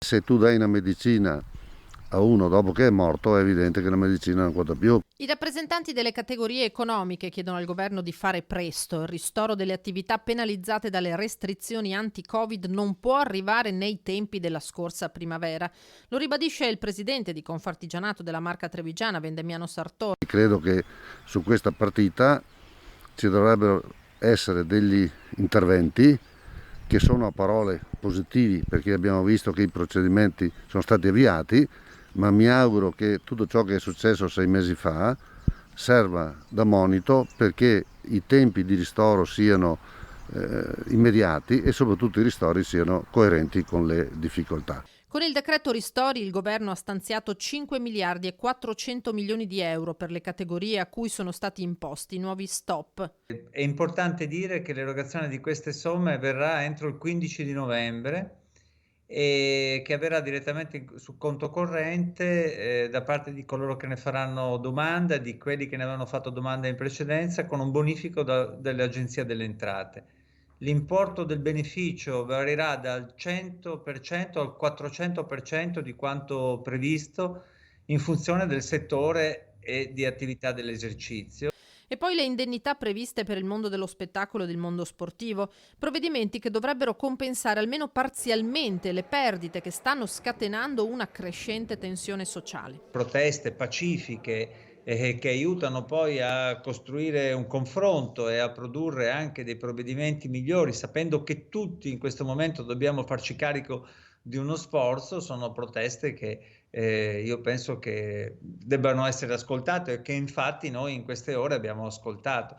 Se tu dai una medicina a uno dopo che è morto, è evidente che la medicina non conta più. I rappresentanti delle categorie economiche chiedono al governo di fare presto. Il ristoro delle attività penalizzate dalle restrizioni anti-Covid non può arrivare nei tempi della scorsa primavera. Lo ribadisce il presidente di Confartigianato della Marca Trevigiana, Vendemiano Sartori. Credo che su questa partita ci dovrebbero essere degli interventi che sono a parole positivi, perché abbiamo visto che i procedimenti sono stati avviati, ma mi auguro che tutto ciò che è successo 6 mesi fa serva da monito perché i tempi di ristoro siano immediati e soprattutto i ristori siano coerenti con le difficoltà. Con il decreto ristori il governo ha stanziato 5 miliardi e 400 milioni di euro per le categorie a cui sono stati imposti nuovi stop. È importante dire che l'erogazione di queste somme avverrà entro il 15 di novembre e che avverrà direttamente sul conto corrente da parte di coloro che ne faranno domanda, di quelli che ne avevano fatto domanda in precedenza, con un bonifico dell'Agenzia delle Entrate. L'importo del beneficio varierà dal 100% al 400% di quanto previsto in funzione del settore e di attività dell'esercizio. E poi le indennità previste per il mondo dello spettacolo e del mondo sportivo, provvedimenti che dovrebbero compensare almeno parzialmente le perdite che stanno scatenando una crescente tensione sociale. Proteste pacifiche che aiutano poi a costruire un confronto e a produrre anche dei provvedimenti migliori, sapendo che tutti in questo momento dobbiamo farci carico di uno sforzo, sono proteste che io penso che debbano essere ascoltate e che infatti noi in queste ore abbiamo ascoltato.